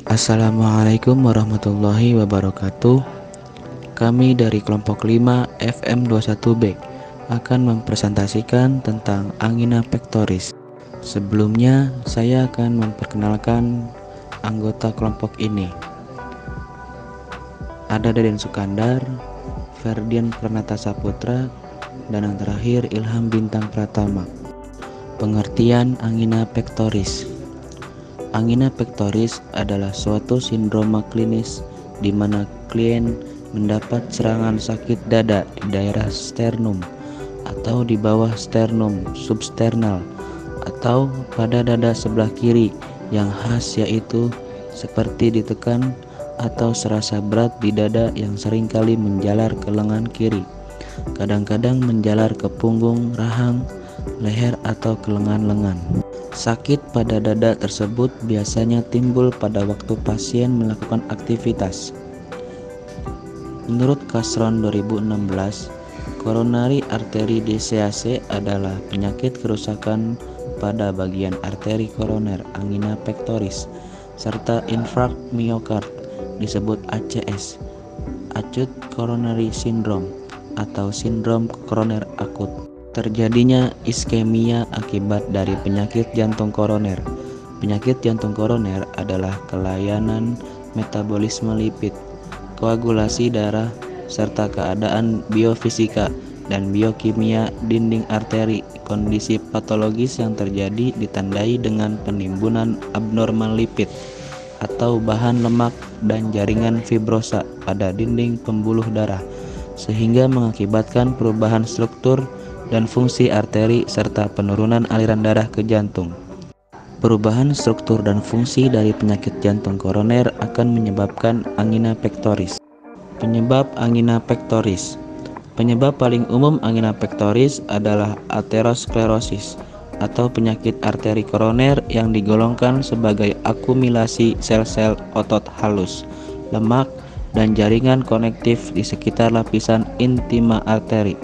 Assalamualaikum warahmatullahi wabarakatuh. Kami dari kelompok 5 FM21B akan mempresentasikan tentang angina pectoris. Sebelumnya, saya akan memperkenalkan anggota kelompok ini. Ada Deden Sukandar, Ferdian Pranata Saputra, dan yang terakhir Ilham Bintang Pratama. Pengertian angina pectoris. Angina pectoris adalah suatu sindroma klinis di mana klien mendapat serangan sakit dada di daerah sternum atau di bawah sternum substernal atau pada dada sebelah kiri yang khas yaitu seperti ditekan atau serasa berat di dada yang seringkali menjalar ke lengan kiri, kadang-kadang menjalar ke punggung, rahang, leher atau ke lengan-lengan. Sakit pada dada tersebut biasanya timbul pada waktu pasien melakukan aktivitas. Menurut Kasron 2016, coronary artery disease adalah penyakit kerusakan pada bagian arteri koroner angina pectoris serta infark miokard disebut ACS, acute coronary syndrome atau sindrom koroner akut. Terjadinya iskemia akibat dari penyakit jantung koroner. Penyakit jantung koroner adalah kelainan metabolisme lipid, koagulasi darah, serta keadaan biofisika dan biokimia dinding arteri. Kondisi patologis yang terjadi ditandai dengan penimbunan abnormal lipid atau bahan lemak dan jaringan fibrosa pada dinding pembuluh darah, sehingga mengakibatkan perubahan struktur dan fungsi arteri serta penurunan aliran darah ke jantung. Perubahan struktur dan fungsi dari penyakit jantung koroner akan menyebabkan angina pectoris. Penyebab angina pectoris. Penyebab paling umum angina pectoris adalah aterosklerosis atau penyakit arteri koroner yang digolongkan sebagai akumulasi sel-sel otot halus, lemak, dan jaringan konektif di sekitar lapisan intima arteri.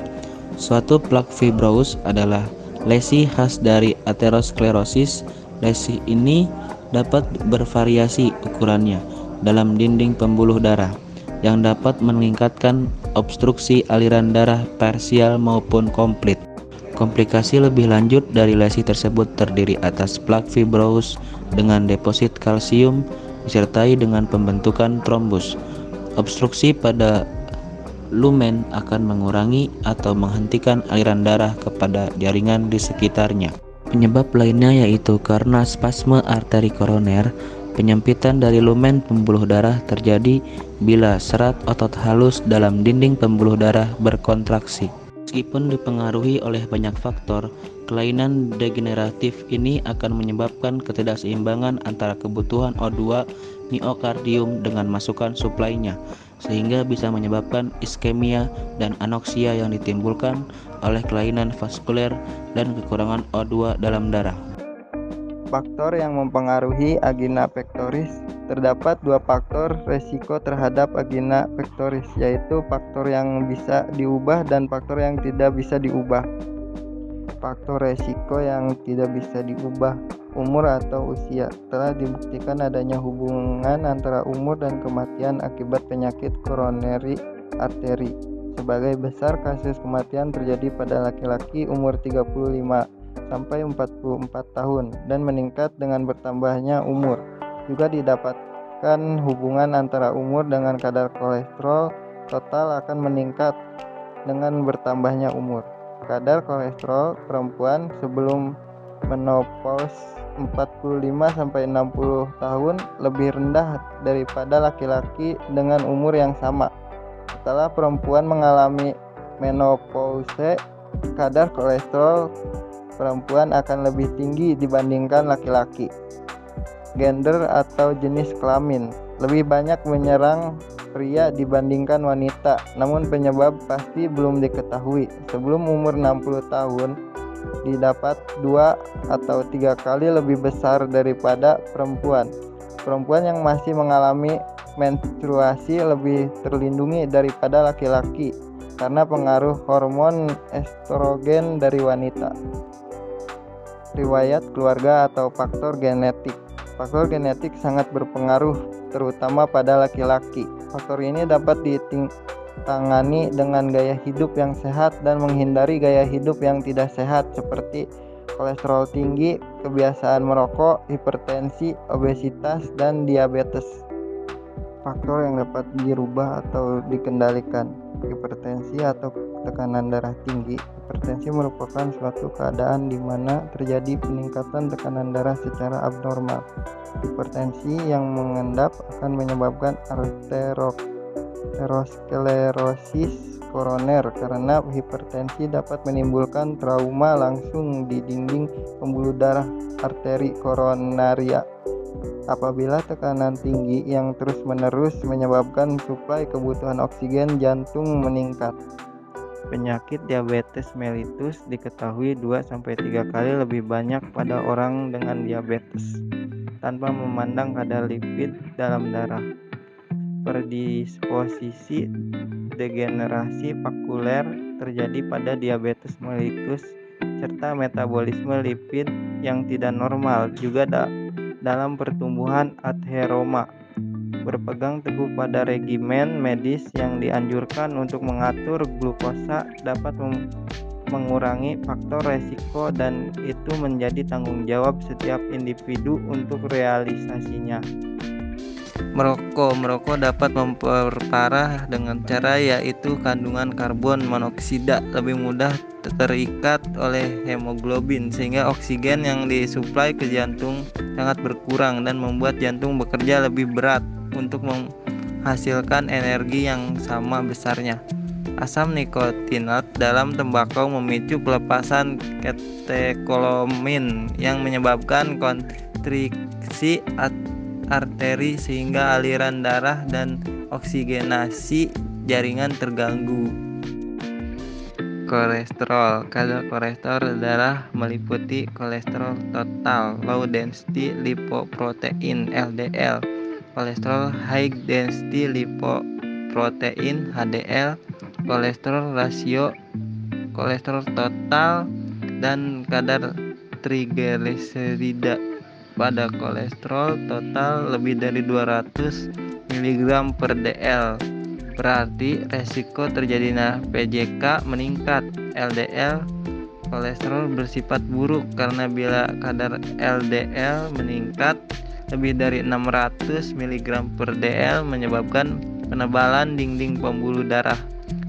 Suatu plak fibrous adalah lesi khas dari aterosklerosis. Lesi ini dapat bervariasi ukurannya dalam dinding pembuluh darah yang dapat meningkatkan obstruksi aliran darah parsial maupun komplit. Komplikasi lebih lanjut dari lesi tersebut terdiri atas plak fibrous dengan deposit kalsium disertai dengan pembentukan trombus. Obstruksi pada lumen akan mengurangi atau menghentikan aliran darah kepada jaringan di sekitarnya. Penyebab lainnya yaitu karena spasme arteri koroner. Penyempitan dari lumen pembuluh darah terjadi bila serat otot halus dalam dinding pembuluh darah berkontraksi. Meskipun dipengaruhi oleh banyak faktor, kelainan degeneratif ini akan menyebabkan ketidakseimbangan antara kebutuhan O2 miokardium dengan masukan suplainya, sehingga bisa menyebabkan iskemia dan anoksia yang ditimbulkan oleh kelainan vaskuler dan kekurangan O2 dalam darah. Faktor yang mempengaruhi angina pectoris. Terdapat dua faktor resiko terhadap angina pectoris, yaitu faktor yang bisa diubah dan faktor yang tidak bisa diubah. Faktor resiko yang tidak bisa diubah, umur atau usia. Telah dibuktikan adanya hubungan antara umur dan kematian akibat penyakit coronary artery. Sebagai besar kasus kematian terjadi pada laki-laki umur 35 sampai 44 tahun dan meningkat dengan bertambahnya umur. Juga didapatkan hubungan antara umur dengan kadar kolesterol total akan meningkat dengan bertambahnya umur. Kadar kolesterol perempuan sebelum menopause 45 sampai 60 tahun lebih rendah daripada laki-laki dengan umur yang sama. Setelah perempuan mengalami menopause, kadar kolesterol perempuan akan lebih tinggi dibandingkan laki-laki. Gender atau jenis kelamin lebih banyak menyerang pria dibandingkan wanita, namun penyebab pasti belum diketahui. Sebelum umur 60 tahun didapat 2 atau 3 kali lebih besar daripada perempuan. Perempuan yang masih mengalami menstruasi lebih terlindungi daripada laki-laki karena pengaruh hormon estrogen dari wanita. Riwayat keluarga atau faktor genetik. Faktor genetik sangat berpengaruh, terutama pada laki-laki. Faktor ini dapat ditangani dengan gaya hidup yang sehat dan menghindari gaya hidup yang tidak sehat seperti kolesterol tinggi, kebiasaan merokok, hipertensi, obesitas, dan diabetes. Faktor yang dapat dirubah atau dikendalikan: hipertensi atau tekanan darah tinggi. Hipertensi merupakan suatu keadaan di mana terjadi peningkatan tekanan darah secara abnormal. Hipertensi yang mengendap akan menyebabkan aterosklerosis koroner. Karena hipertensi dapat menimbulkan trauma langsung di dinding pembuluh darah arteri koronaria. Apabila tekanan tinggi yang terus-menerus menyebabkan suplai kebutuhan oksigen jantung meningkat. Penyakit diabetes mellitus diketahui 2-3 kali lebih banyak pada orang dengan diabetes tanpa memandang kadar lipid dalam darah. Predisposisi degenerasi vakuler terjadi pada diabetes mellitus serta metabolisme lipid yang tidak normal juga dalam pertumbuhan atheroma. Berpegang teguh pada regimen medis yang dianjurkan untuk mengatur glukosa dapat mengurangi faktor resiko, dan itu menjadi tanggung jawab setiap individu untuk realisasinya. Merokok dapat memperparah dengan cara yaitu kandungan karbon monoksida lebih mudah terikat oleh hemoglobin sehingga oksigen yang disuplai ke jantung sangat berkurang dan membuat jantung bekerja lebih berat untuk menghasilkan energi yang sama besarnya. Asam nikotinat dalam tembakau memicu pelepasan katekolamin yang menyebabkan konstriksi arteri sehingga aliran darah dan oksigenasi jaringan terganggu. Kolesterol. Kadar kolesterol darah meliputi kolesterol total, low density lipoprotein (LDL), kolesterol high density lipoprotein (HDL), kolesterol rasio kolesterol total, dan kadar trigliserida. Pada kolesterol total lebih dari 200 mg/dl, berarti resiko terjadinya PJK meningkat. LDL kolesterol bersifat buruk karena bila kadar LDL meningkat lebih dari 600 mg/dl menyebabkan penebalan dinding pembuluh darah.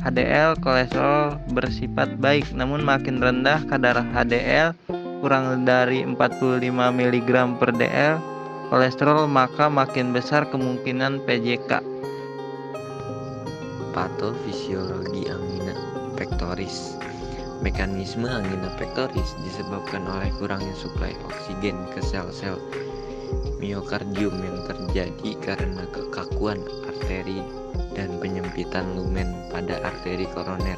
HDL kolesterol bersifat baik, namun makin rendah kadar HDL kurang dari 45 mg/dl kolesterol maka makin besar kemungkinan PJK. Patofisiologi angina pectoris. Mekanisme angina pectoris disebabkan oleh kurangnya suplai oksigen ke sel-sel miokardium yang terjadi karena kekakuan arteri dan penyempitan lumen pada arteri koroner.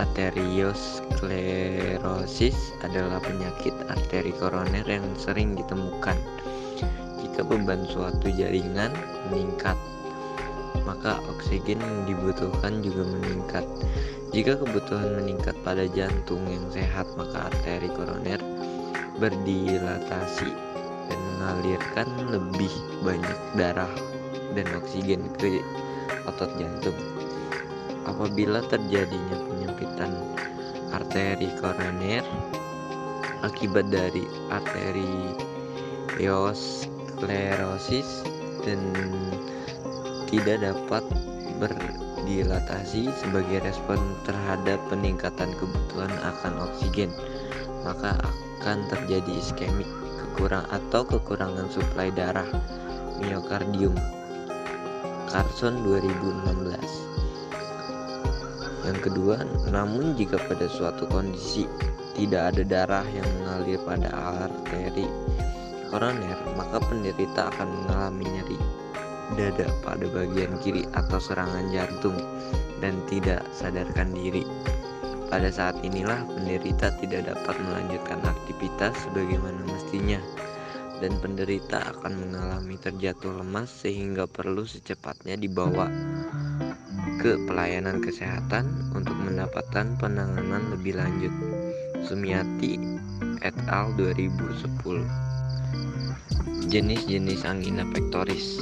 Arteriosklerosis adalah penyakit arteri koroner yang sering ditemukan. Jika beban suatu jaringan meningkat, maka oksigen yang dibutuhkan juga meningkat. Jika kebutuhan meningkat pada jantung yang sehat, maka arteri koroner berdilatasi dan mengalirkan lebih banyak darah dan oksigen ke otot jantung. Apabila terjadinya penyempitan arteri koroner akibat dari arteriosklerosis dan tidak dapat berdilatasi sebagai respon terhadap peningkatan kebutuhan akan oksigen, maka akan terjadi iskemik, kekurangan suplai darah miokardium. Carson 2016. Yang kedua, namun jika pada suatu kondisi tidak ada darah yang mengalir pada arteri koroner, maka penderita akan mengalami nyeri dada pada bagian kiri atau serangan jantung dan tidak sadarkan diri. Pada saat inilah penderita tidak dapat melanjutkan aktivitas sebagaimana mestinya dan penderita akan mengalami terjatuh lemas sehingga perlu secepatnya dibawa ke pelayanan kesehatan untuk mendapatkan penanganan lebih lanjut. Sumiati et al. 2010. Jenis-jenis angina pectoris.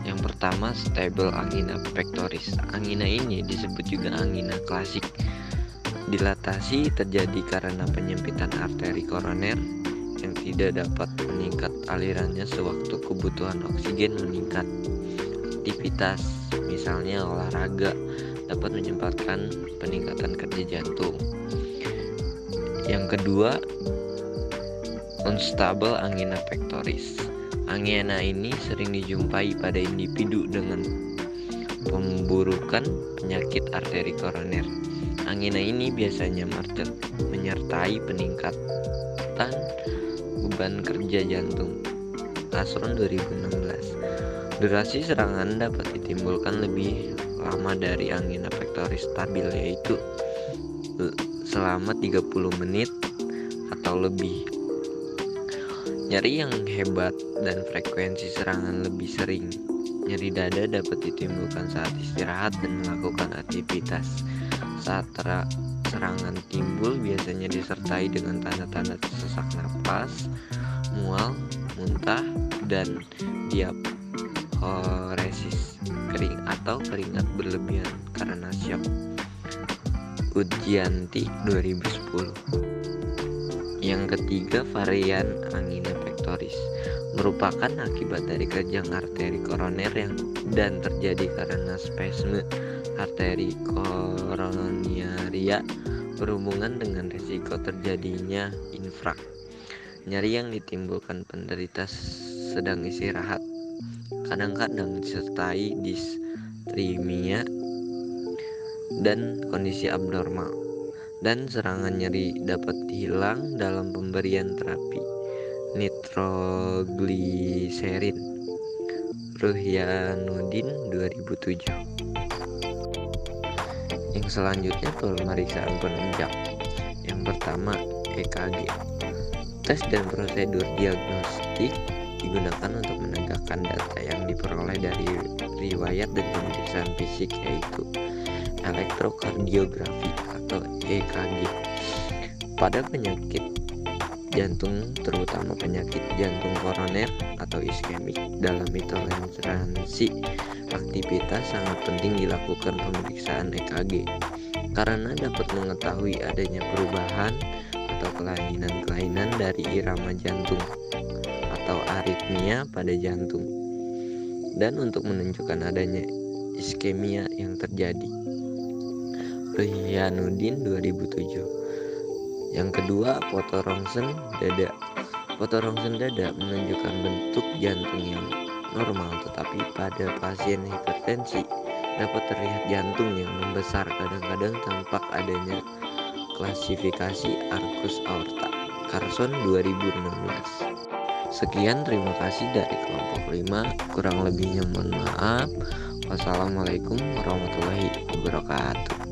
Yang pertama, stable angina pectoris. Angina ini disebut juga angina klasik. Dilatasi terjadi karena penyempitan arteri koroner yang tidak dapat meningkat alirannya sewaktu kebutuhan oksigen meningkat. Aktivitas, misalnya olahraga, dapat menyebabkan peningkatan kerja jantung. Yang kedua, unstable angina pectoris. Angina ini sering dijumpai pada individu dengan pemburukan penyakit arteri koroner. Angina ini biasanya menyertai peningkatan beban kerja jantung. Asron 2016. Durasi serangan dapat ditimbulkan lebih lama dari angina pectoris stabil, yaitu selama 30 menit atau lebih. Nyeri yang hebat dan frekuensi serangan lebih sering. Nyeri dada dapat ditimbulkan saat istirahat dan melakukan aktivitas. Saat serangan timbul biasanya disertai dengan tanda-tanda sesak napas, mual, muntah, dan diaphoresis, kering atau keringat berlebihan karena syok. Udjianti 2010. Yang ketiga, varian angina pectoris merupakan akibat dari kejang arteri koroner dan terjadi karena spasme arteri koronaria berhubungan dengan risiko terjadinya infrak. Nyeri yang ditimbulkan penderita sedang istirahat, kadang-kadang disertai distremia dan kondisi abnormal. Dan serangan nyeri dapat hilang dalam pemberian terapi nitrogliserin. Ruhyanuddin 2007. Yang selanjutnya pemeriksaan penunjang. Yang pertama, EKG. Tes dan prosedur diagnostik digunakan untuk menegakkan data yang diperoleh dari riwayat dan pemeriksaan fisik, yaitu elektrokardiografi atau EKG. Pada penyakit jantung, terutama penyakit jantung koroner atau iskemik, dalam intoleransi aktivitas sangat penting dilakukan pemeriksaan EKG karena dapat mengetahui adanya perubahan atau kelainan-kelainan dari irama jantung atau aritmia pada jantung, dan untuk menunjukkan adanya iskemia yang terjadi. Ruhyanuddin 2007. Yang kedua, foto rongsen dada. Foto rongsen dada menunjukkan bentuk jantung yang normal, tetapi pada pasien hipertensi dapat terlihat jantung yang membesar, kadang-kadang tampak adanya klasifikasi arkus aorta. Carson 2016. Sekian, terima kasih dari kelompok 5. Kurang lebihnya mohon maaf. Wassalamualaikum warahmatullahi wabarakatuh.